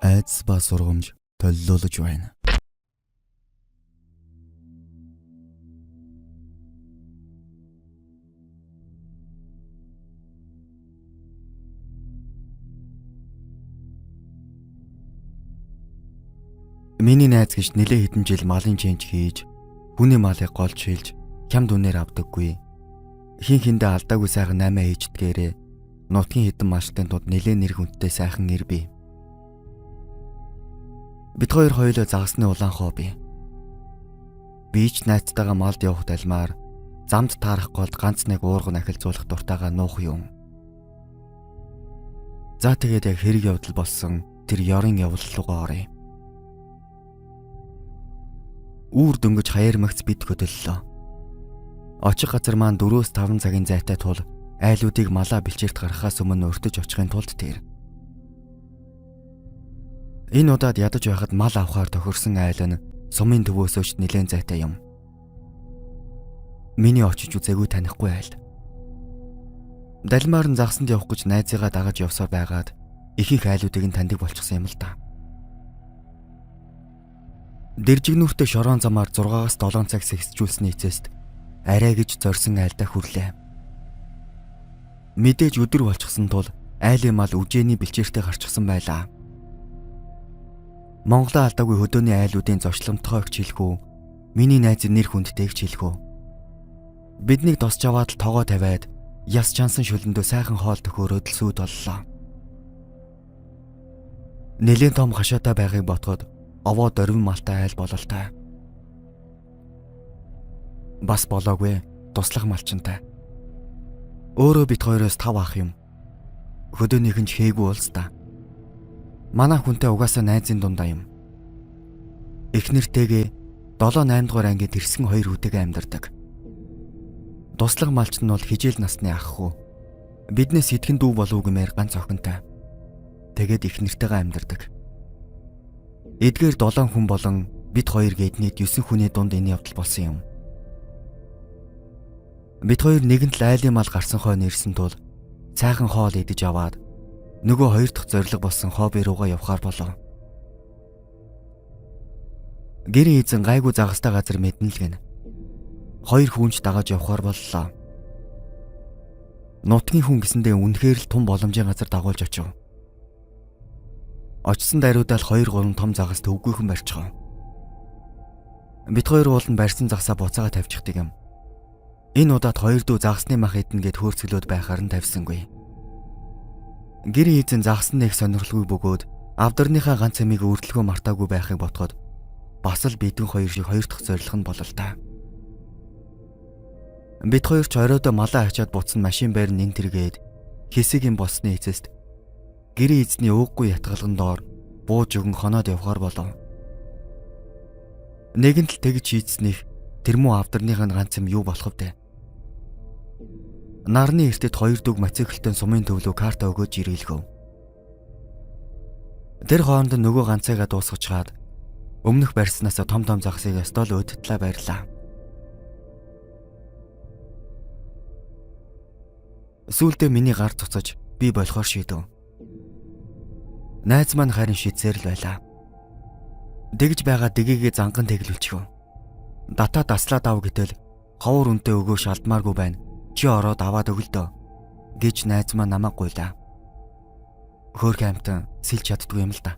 айдас ба сургамж толилуулж байна. Миний найз гэж нэлээд хэдэн жил малын ченж хийж, хүний малыг голж шилж, хямд үнээр авдаггүй. Хин хиндэ алдаагүй сайхан 8 ээждгээрээ нутгийн хэдэн малчтын тулд нэлээд нэр хүндтэй сайхан ир бий. Бид хоёр хоёулаа загасны улаан хобби. Би ч найзтайгаа малд явах талмаар замд таарах голд ганц нэг уурган ахилцуулах дуртайгаа нуух юм. За тэгээд яг хэрэг явдал болсон тэр ёрын явдал руугаа оръё. Үүр дөнгөж хаяар магц бид хөдөллөө. Очих газар маань 4-5 цагийн зайтай тул айлуудыг малаа бэлчээрт гаргахаас өмнө өртөж очихын тулд тэр. Энэ удаад ядаж байхад мал авахаар тохирсон айл нь сумын төвөөсөөч нэлээд зайтай юм. Миний очиж үзээгүй танихгүй айл. Далмаар нь загсанд явах гэж найзыгаа дагаж явсаар байгаад ихэнх айлуудыг нь таньдаг болчихсон юм л да. Дэржигнүүртэй шорон замаар 6-7 цаг сэгсжүүлсний эцэст арай гэж зорьсон айлдаа хүрлээ. Мэдээж өдөр болчихсон тул айлын мал үжээний бэлчээртэй гарчихсан байлаа. Монголын алдаагүй хөдөөний айлуудын зочломтгой өгч хэлэхүү, миний найзын нэр хүндтэй өгч хэлэхүү. Биднийг тосч аваад л тоогоо тавиад яс чансан шөлөндөө сайхан хоол төхөөрөөд л сүйд боллоо. Нэлээд том хашаатай байгааг ботход овоо дөрвөн малтай айл бололтой. Бас болоогүй туслах малчинтай. Өөрөө бид хоёроос 5 ах юм. Хөдөөнийх нь ч хээгүй улс та. Манай хүнтэй угаасаа найзын дундаа юм. Эхнэртэйгээ 7-8 дугаар ангид ирсэн 2 хүүтэйгээ амьдардаг. Туслах малч нь бол хижээл насны ах хүү. Биднээс итгэн дүү болов гэмээр ганц охинтой. Тэгээд эхнэртэйгээ амьдардаг. Эдгээр 7 хүн болон бид хоёр гэднийд 9 хүний дунд энэ явдал болсон юм. Бид хоёр нэгэнт л айлын мал гарсан хойно ирсэн тул цайхан хоол идэж аваад нөгөө хоёр дахь зориг болсон хобби руугаа явхаар болов. Гэрийн эзэн гайгүй загастай газар мэднэ л гэнэ. Хоёр хүнч дагаж явхаар боллоо. Нутгийн хүн гэсэндээ үнэхээр л том боломжийн газар дагуулж очив. Очсон даруйдаа л 2-3 том загас төвгүйхэн барьчихав. Бид хоёр уул нь барьсан загсаа буцаага тавьчихдаг юм. Энэ удаад 2 дүү загасны мах идэнэ гэд хөөрцгөлөөд байхаар нь тавьсангүй. Гэрийн эзэн загас нэг сонирхолгүй бөгөөд авдарныхаа ганц амийг өрдлгөө мартаагүй байхыг ботход бас л бидэн хоёр шиг хоёр дахь зориг нь болол та. Бид хоёр ч оройдоо малаа ачаад буцсан машин байр нэн тэргээд хэсэг юм болсны эцэст гэрийн эзний өөхгүй ятгалган доор бууж өгөн хоноод явхаар болов. Нэгэнт л тэгж шийдснэх тэр муу авдарных нь ганц юм юу болох вэ? Нарны эртэд 2 дүг моциклтэй сумын төвлөө карта өгөөж ирээлгөв. Тэр хооронд нөгөө ганцайгаа дуусгачаад өмнөх барьснаас том загсыг ёстол өдтлээ барьлаа. Сүүлдээ миний гар цуцаж би болохоор шийдэв. Найз маань харин шийдсээр л байлаа. Дэгж байгаа дэгээгээ занган тэглүүлчихв. Датаа таслаад ав гэтэл ховор үнтэй өгөө шалдмааргүй байна. Чи ороод аваад өгөл дөө гэж найз маань намайг гуйлаа. Хөөрхөн амтан сэлж чаддгүй юм л да.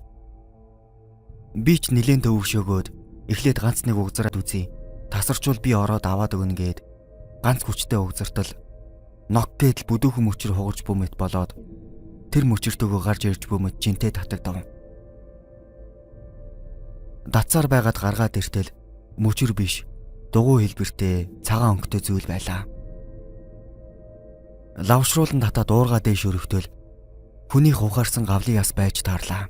Би ч нилээн төвөгшөөгөөд эхлээд ганц нэг угзараад үзье. Тасарчвал би ороод аваад өгнө гээд ганц хүчтэй угзартал нок гэдэл бүдүүхэн мөчөр хугарч бүмэт болоод тэр мөчөртөөгөө гарч ирж бүмэт жинтэй татагдав. Дацаар байгаад гаргаад иртэл мөчөр биш дугуй хэлбэртэй цагаан өнгөтэй зүйл байлаа. Лавшруулан татаа дуургаа дээш өрөвтөл хүний хувхаарсан гавлын яс байж таарлаа.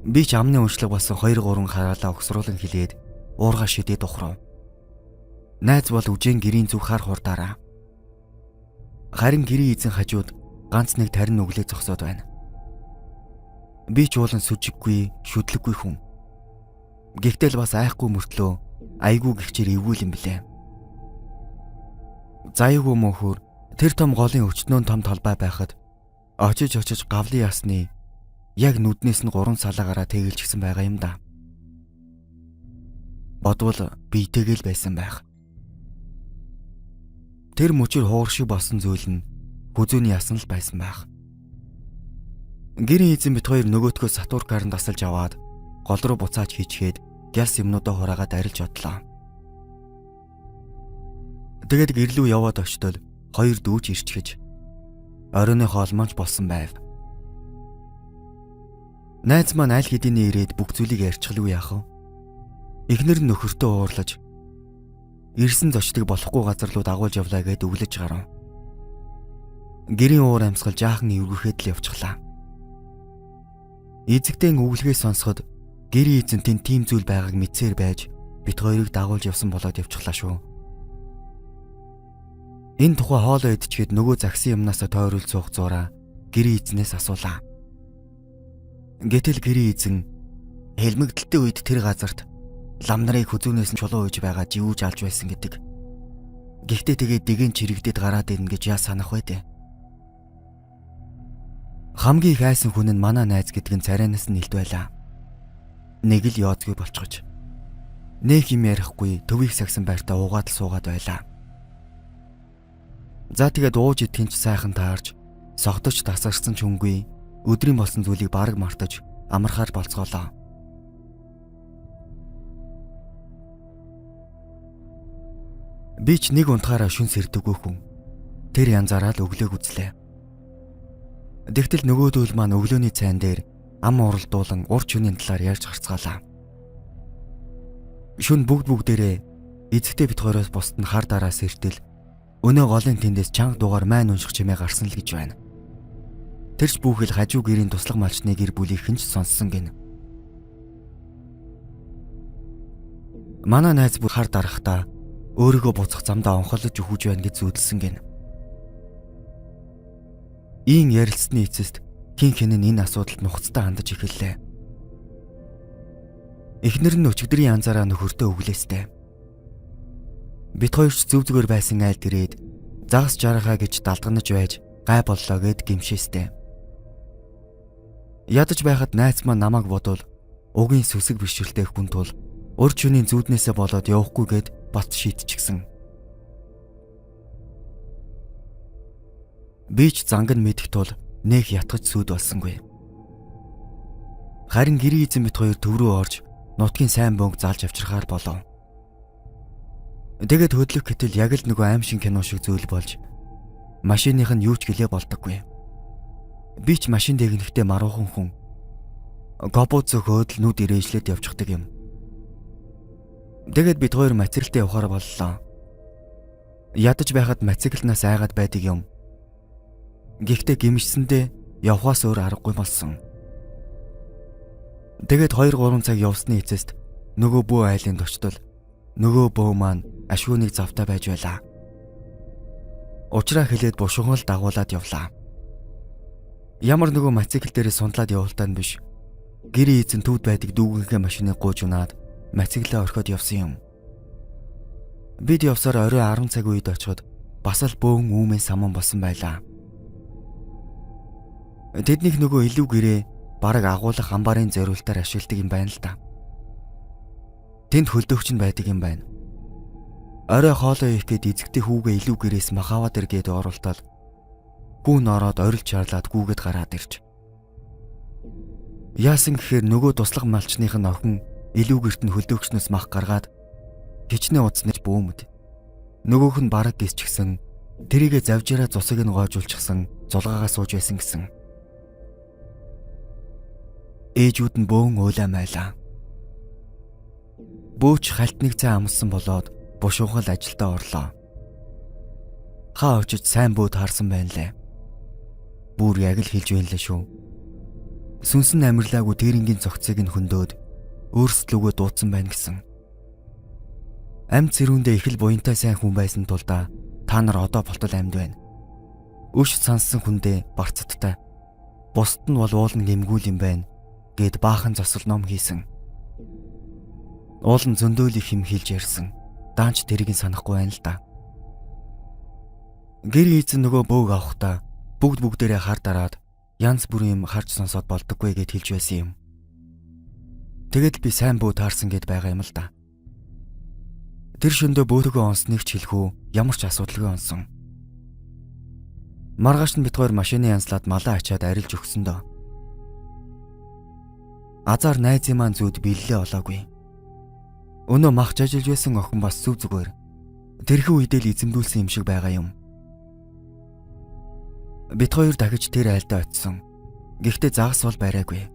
Би ч амны уншлаг болсон 2-3 хараалаа өгсруулан хилээд уургаа шидэд ухрав. Найз бол үжийн гэрийн зүг хар хурдаараа. Харин гэрийн эзэн хажууд ганц нэг тарин өглөө зогсоод байна. Би ч уулан сүжиггүй, шүтлэггүй хүн. Гэхдээ л бас айхгүй мөртлөө айгүй гихчээр эвгүй юм блэ. Заяагүй мөнхөр тэр том голын өчнөөн том талбай байхад очиж гавлын ясны Яг нүднээс нь 3 салаагаараа тэгэлжсэн байгаа юм да. Бодвол би тэгэл байсан байх. Тэр мөчөр хуур шиг болсон зүйл нь хүзүүний ясан л байсан байх. Гэрийн эзэн бит хоёр нөгөөтгөө сатуркаар нь тасалж аваад гол руу буцааж хийчгээд гялс юмнуудаа хураагаад арилж одлоо. Тэгэд гэрлүү яваад очтол хоёр дүүж ирчгэж оройны хоолмонч болсон байв. Найз маань аль хэдийн ирээд бүх зүйлийг ярьчихлгүй яах вэ? Эхнэр нь нөхөртөө уурлаж ирсэн зочдыг болохгүй газар руу дагуулж явлаа гэд өглөж гарав. Гэрийн уур амьсгал жаахан эвгүрхэд л явчихлаа. Эзэгтэн үглэгээ сонсоход гэрийн эзэн тэнд тийм зүйл байгааг мэдсээр байж бит хоёрыг дагуулж явсан болоод явчихлаа шүү. Энэ тухай хоолоо идчихэд нөгөө загсан юмнасаа тойрол суух зураа гэрийн эзнээс асуулаа. Гэтэл гэрийн эзэн хэлмэгдэлтэй үед тэр газарт лам нарыг хүзүүнээс нь чулуу үйж байгаа живүүж алж байсан гэдэг. Гэхдээ тэгээд дэгэн чирэгдэд гараад ирнэ гэж яа санах вэ дээ? Хамгийн их айсан хүн нь манай найз гэдэг нь царайнаас нь илт байлаа. Нэг л яодгүй болчихож. Нэг юм ярихгүй төвийг сагсан байртаа уугаад л суугаад байлаа. За тэгээд ууж идэхин ч сайхан таарж, согтож тасарсан ч хүнгүй өдрийн болсон зүйлийг бараг мартаж амархаар болцгоолоо. Би ч нэг унтахаараа шүн сэрдэггүй хүн. Тэр янзаараа л өглөөг үзлээ. Тэгтэл нөгөөдөл маань өглөөний цайн дээр ам уралдуулан урч үний талаар ярьж гарцгаалаа. Шүн бүгдээрээ эзэгтэй бит хоёроос бусд нь хар дараас иртэл өнөө голын тэндээс чанга дугаар майн унших чимээ гарсан л гэж байна. Тэрч бүхэл хажуу гэрийн туслах малчны гэр бүлийг хинч сонссон гин. Манай найз бүр хар дарахтаа өөрийгөө буцах замдаа онхолж өгүүж байна гэж зүүдэлсэн гин. Ийн ярилцсны эцэст хин хин нь энэ асуудалд нухацтай хандаж эхэллээ. Эхнэр нь өчигдрийн янзаараа нөхөртөө өглөөстэй. Бит хоёрч зүв зүгээр байсан айлд ирээд загас жарахаа гэж далдганаж байж гай боллоо гэд гимшээстэй. Ядаж байхад найз маань намайг бодвол угийн сүсэг бишрэлтэй хүн тул урч үний зүуднээсээ болоод явахгүй гэд бат шийтчихсэн. Би ч занг нь мэдэх тул нэх ятгаж сүд болсонгүй. Харин гэрийн эзэн бит хоёр төв рүү орж нутгийн сайн бөмбөг залж авчирхаар болов. Тэгээд хөдлөх гэтэл яг л нөгөө аим шиг кино шиг зүйл болж машиных нь юу ч гэлээ болдоггүй. Би ч машин дэгнэхдээ маруухан хүн. Гобот зөхөөд л нүд ирээжлээд явчихдаг юм. Тэгээд бид хоёр мацэрлтээ явахаар боллоо. Ядаж байхад мацэрлнаас айгаад байдаг юм. Гэхдээ гимшсэндээ явхаас өөр аргагүй болсон. Тэгээд 2-3 цаг явсны эцэст нөгөө бүү айлын точтол нөгөө бөө маань ашгүйнийг завтаа байж байлаа. Учраа хэлээд бушуухан л дагуулад явлаа. Ямар нөгөө мотоцикл дээрээ сундлаад явуултаа нь биш. Гэрийн эзэн төвд байдаг дүүгийнхээ машиныг гууж унаад мотоциклаа орхиод явсан юм. Бид явсаар орой 10 цаг үед очиход бас л бөөн үүмэн саман болсон байлаа. Тэднийх нөгөө илүү гэрээ бараг агуулах амбарын зориултаар ашигладаг юм байна л да. Тэнд хөлдөөгч нь байдаг юм байна. Орой хоолоо их гээд эзэгтэй хүүгээ илүү гэрээс махаваад иргээд оролтол гүүн ороод орилж чарлаад гүүгээд гараад ирж. Яасан гэхээр нөгөө туслах малчных нь охин илүү гэрт нь хөлдөөгчнөөс мах гаргаад хичнээн уцнаж бөөмөд. Нөгөөх нь бараг гисчихсэн тэрийгэ завжираа цусыг нь гоожулчихсан зулгаагаа сууж байсан гэсэн. Ээжүүд нь бөөн уйлаа майлаа. Бөөч халтныг цай амссан болоод бушуухал ажилдаа орлоо. Хаа очиж сайн бөөд харсан байна лээ. Бүр яг л хэлж байна лээ шүү. Сүнсэн амирлаагүй тэрингийн цогцыг нь хөндөөд өөрсдлөгөө дуудсан байна гэсэн. Амьд зэрүүндээ их л буянтай сайн хүн байсан тулдаа та нар одоо болтол амьд байна. Өш сонссон хүндээ барцадтай. Бусд нь бол уулын гэмгүүл юм байна гэд баахан засал ном хийсэн. Уулын зөндөөлөх юм хэлж ярьсан. Даанч тэрийг санахгүй байна л да. Гэр эзэн нөгөө бөөг авахдаа бүгдээрээ хар дараад янз бүрийн юм харж сонсоод болдоггүй гэд хэлж байсан юм. Тэгэд би сайн бүү таарсан гэд байгаа юм л да. Тэр шөндөө бөөгөө онсныг ч хэлэхүү, ямар ч асуудалгүй онсон. Маргааш нь бид хоёр машины янзлаад малаа ачаад арилж өгсөндөө. Азар найзын маань зүуд биллээ олоогүй. Өнөө махж ажиллаж байсан охин бас зүв зүгээр. Тэрхэн үедээ л эзэмдүүлсэн юм шиг байгаа юм. Бид хоёр дахиж тэр айлдаа очисон. Гэхдээ загас бол бариагүй.